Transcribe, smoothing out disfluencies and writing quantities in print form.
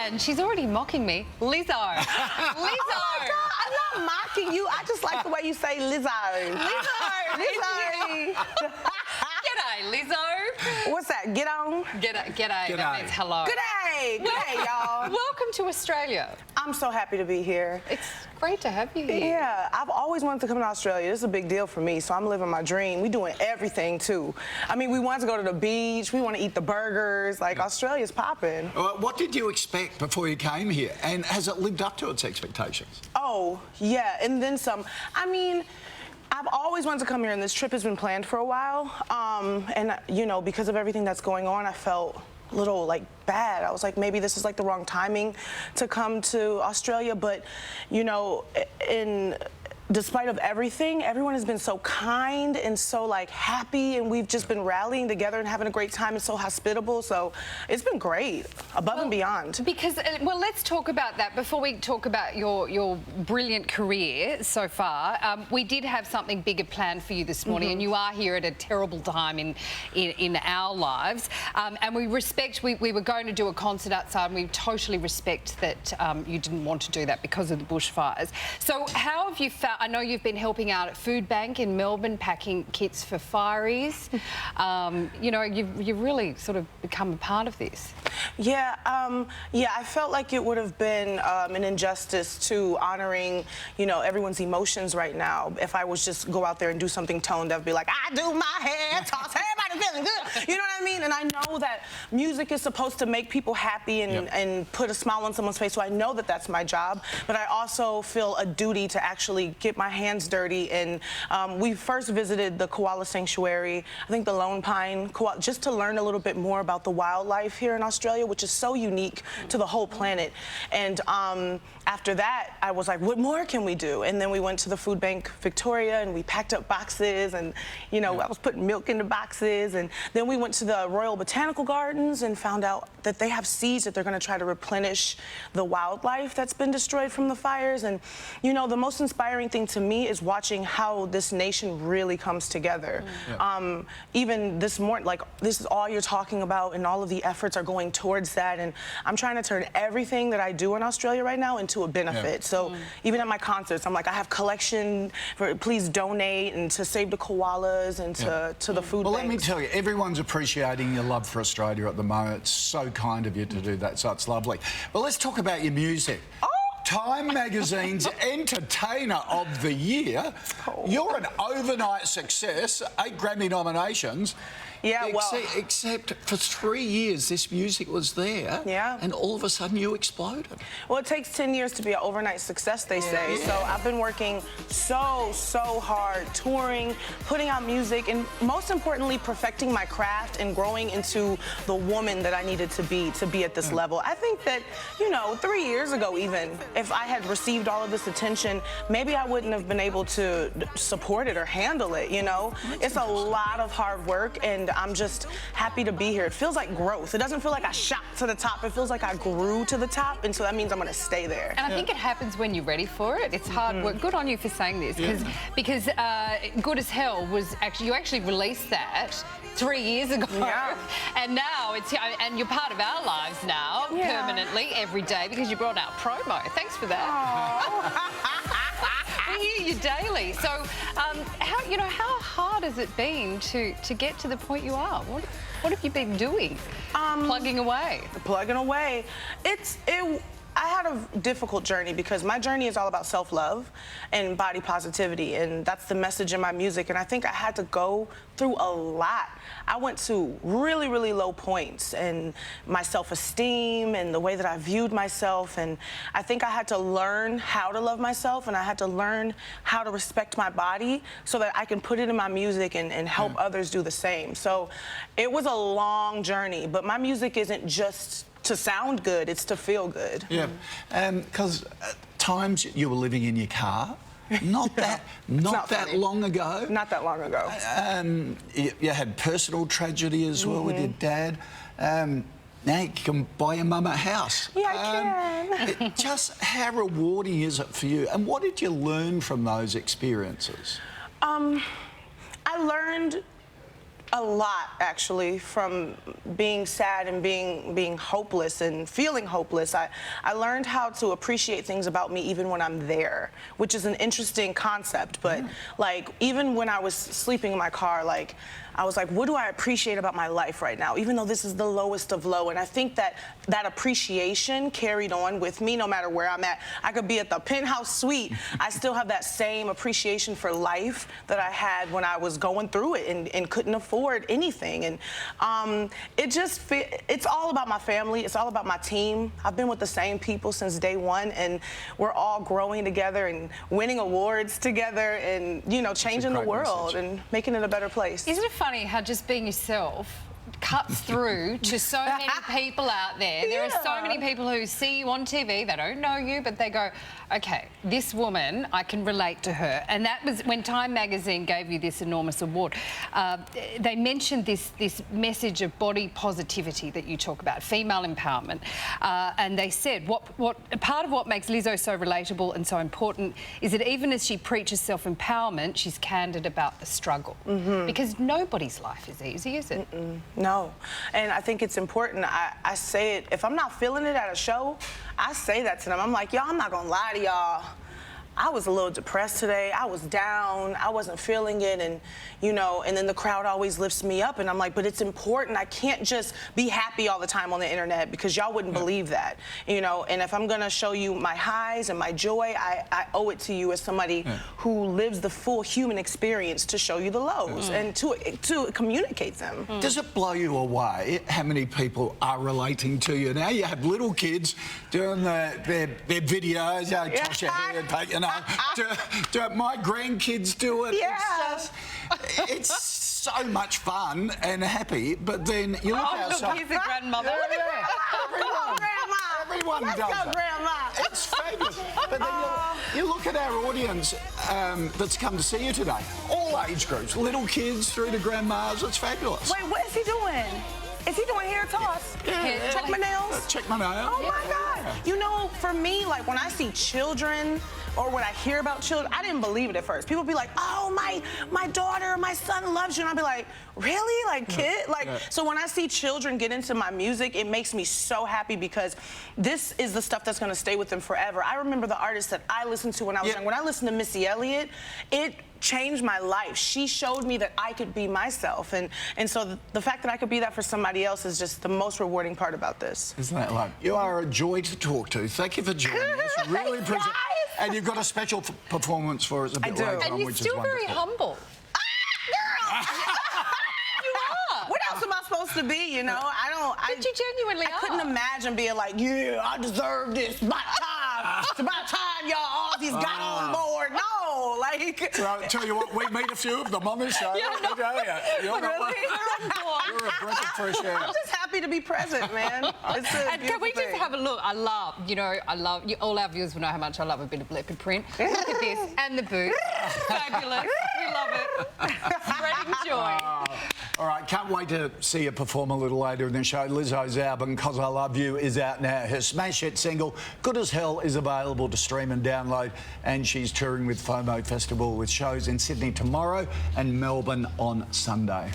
And she's already mocking me. Lizzo. Lizzo. Oh my God, I'm not mocking you. I just like the way you say Lizzo. Lizzo. Lizzo. G'day, Lizzo. What's that? Get on? G'day. That means hello. G'day. G'day, y'all. Welcome to Australia. I'm so happy to be here. It's great to have you here. Yeah, I've always wanted to come to Australia. This is a big deal for me, so I'm living my dream. We're doing everything, too. I mean, we want to go to the beach. We want to eat the burgers. Like, Australia's popping. What did you expect before you came here? And has it lived up to its expectations? Oh, yeah, and then some. I mean, I've always wanted to come here, and this trip has been planned for a while. And, you know, because of everything that's going on, I felt a little, like, bad. I was like, maybe this is, like, the wrong timing to come to Australia. But, you know, despite of everything, everyone has been so kind and so, like, happy, and we've just been rallying together and having a great time and so hospitable. So it's been great, above and beyond. Because, well, let's talk about that before we talk about your brilliant career so far. We did have something bigger planned for you this morning, and you are here at a terrible time in our lives. And we respect, we were going to do a concert outside, and we totally respect that you didn't want to do that because of the bushfires. So how have you found, I know you've been helping out at Food Bank in Melbourne, packing kits for fireys. You know, you've really sort of become a part of this. Yeah, I felt like it would have been an injustice to honoring, you know, everyone's emotions right now. If I was just go out there and do something tone deaf, be like, I do my hair toss, everybody feeling good. You know what I mean? And I know that music is supposed to make people happy and put a smile on someone's face, so I know that that's my job. But I also feel a duty to actually get my hands dirty. And we first visited the koala sanctuary, I think the Lone Pine koala, just to learn a little bit more about the wildlife here in Australia, which is so unique to the whole planet. And after that, I was like, what more can we do? And then we went to the Food Bank Victoria, and we packed up boxes, and, you know, I was putting milk in the boxes. And then we went to the Royal Botanical Gardens and found out that they have seeds that they're going to try to replenish the wildlife that's been destroyed from the fires. And, you know, the most inspiring thing to me is watching how this nation really comes together. Even this morning, like, this is all you're talking about, and all of the efforts are going towards that. And I'm trying to turn everything that I do in Australia right now into a benefit. So even at my concerts, I'm like, I have collection for please donate, and to save the koalas, and to the food Well, banks. let me tell you, everyone's appreciating your love for Australia at the moment. It's so kind of you to do that, so it's lovely. But let's talk about your music. Time Magazine's Entertainer of the Year. You're an overnight success, 8 Grammy nominations. Yeah, well... Except for 3 years, this music was there. Yeah. And all of a sudden, you exploded. Well, it takes 10 years to be an overnight success, they say. So I've been working so hard, touring, putting out music, and most importantly, perfecting my craft and growing into the woman that I needed to be at this level. I think that, you know, 3 years ago even, if I had received all of this attention, maybe I wouldn't have been able to support it or handle it, you know? It's a lot of hard work, and I'm just happy to be here. It feels like growth. It doesn't feel like I shot to the top. It feels like I grew to the top, and so that means I'm going to stay there. And I think it happens when you're ready for it. It's hard work. Good on you for saying this, because Good as Hell was actually, you actually released that 3 years ago, and now it's, and you're part of our lives now, permanently, every day, because you brought out promo. Thanks for that. We hear you daily. So, how hard has it been to get to the point you are? What have you been doing? Plugging away. Plugging away. I had a difficult journey, because my journey is all about self-love and body positivity, and that's the message in my music, and I think I had to go through a lot. I went to really low points in my self-esteem and the way that I viewed myself, and I think I had to learn how to love myself, and I had to learn how to respect my body so that I can put it in my music and help others do the same. So it was a long journey, but my music isn't just to sound good, it's to feel good. Yeah, because at times you were living in your car. Not that long ago. Not that long ago. You had personal tragedy as well with your dad. Now you can buy your mum a house. Yeah, I can. Just how rewarding is it for you? And what did you learn from those experiences? I learned A lot, actually, from being sad and being hopeless and feeling hopeless. I learned how to appreciate things about me even when I'm there, which is an interesting concept. But like, even when I was sleeping in my car, like, I was like, what do I appreciate about my life right now, even though this is the lowest of low? And I think that that appreciation carried on with me no matter where I'm at. I could be at the penthouse suite. I still have that same appreciation for life that I had when I was going through it and couldn't afford anything. And it's all about my family. It's all about my team. I've been with the same people since day one, and we're all growing together and winning awards together and, you know, changing the world and making it a better place. Isn't it funny how just being yourself cuts through to so many people out there? There are so many people who see you on TV, they don't know you, but they go, okay, this woman, I can relate to her. And that was when Time magazine gave you this enormous award. They mentioned this message of body positivity that you talk about, female empowerment. And they said, part of what makes Lizzo so relatable and so important is that even as she preaches self-empowerment, she's candid about the struggle. Because nobody's life is easy, is it? No. And I think it's important. I say it, if I'm not feeling it at a show, I say that to them. I'm like, y'all, I'm not gonna lie to y'all. I was a little depressed today. I was down. I wasn't feeling it. And, you know, and then the crowd always lifts me up. And I'm like, but it's important. I can't just be happy all the time on the internet because y'all wouldn't believe that, you know. And if I'm going to show you my highs and my joy, I owe it to you as somebody who lives the full human experience to show you the lows and to communicate them. Does it blow you away how many people are relating to you now? You have little kids doing their videos, toss your hair, you know, do my grandkids do it? Yeah. It's so much fun and happy, but then you look outside. Here's the grandmother. Everyone does go, it. Grandma. It's fabulous. But then you look at our audience that's come to see you today. All age groups, little kids through to grandmas. It's fabulous. Wait, what is he doing? Is he doing hair toss? Yeah. Check my nails? Check my nails. Oh, my God. You know, for me, like, when I see children or when I hear about children, I didn't believe it at first. People be like, oh, my daughter, my son loves you. And I'll be like, really? Like, kid? Like, so when I see children get into my music, it makes me so happy because this is the stuff that's going to stay with them forever. I remember the artists that I listened to when I was young. When I listened to Missy Elliott, it changed my life. She showed me that I could be myself. And so the fact that I could be that for somebody else is just the most rewarding part about this. Isn't that love? You are a joy to talk to. Thank you for joining us. Really appreciate it. And you've got a special performance for us a bit later on, and you're which still is very wonderful. humble. What else am I supposed to be, you know? But you genuinely I couldn't imagine being like, yeah, I deserve this. It's about time. It's about time y'all Aussies got on board. No, like... Well, I'll tell you what, we meet a few of them on this show. You're a breath of fresh air. I'm just happy to be present, man. It's a And can we just thing. have a look? I love all our viewers will know how much I love a bit of leopard print. Look at this, and the boots. Fabulous. We love it. Spreading joy. All right, can't wait to see you perform a little later in the show. Lizzo's album, 'Cause I Love You, is out now. Her smash hit single, Good As Hell, is available to stream and download. And she's touring with FOMO Festival with shows in Sydney tomorrow and Melbourne on Sunday.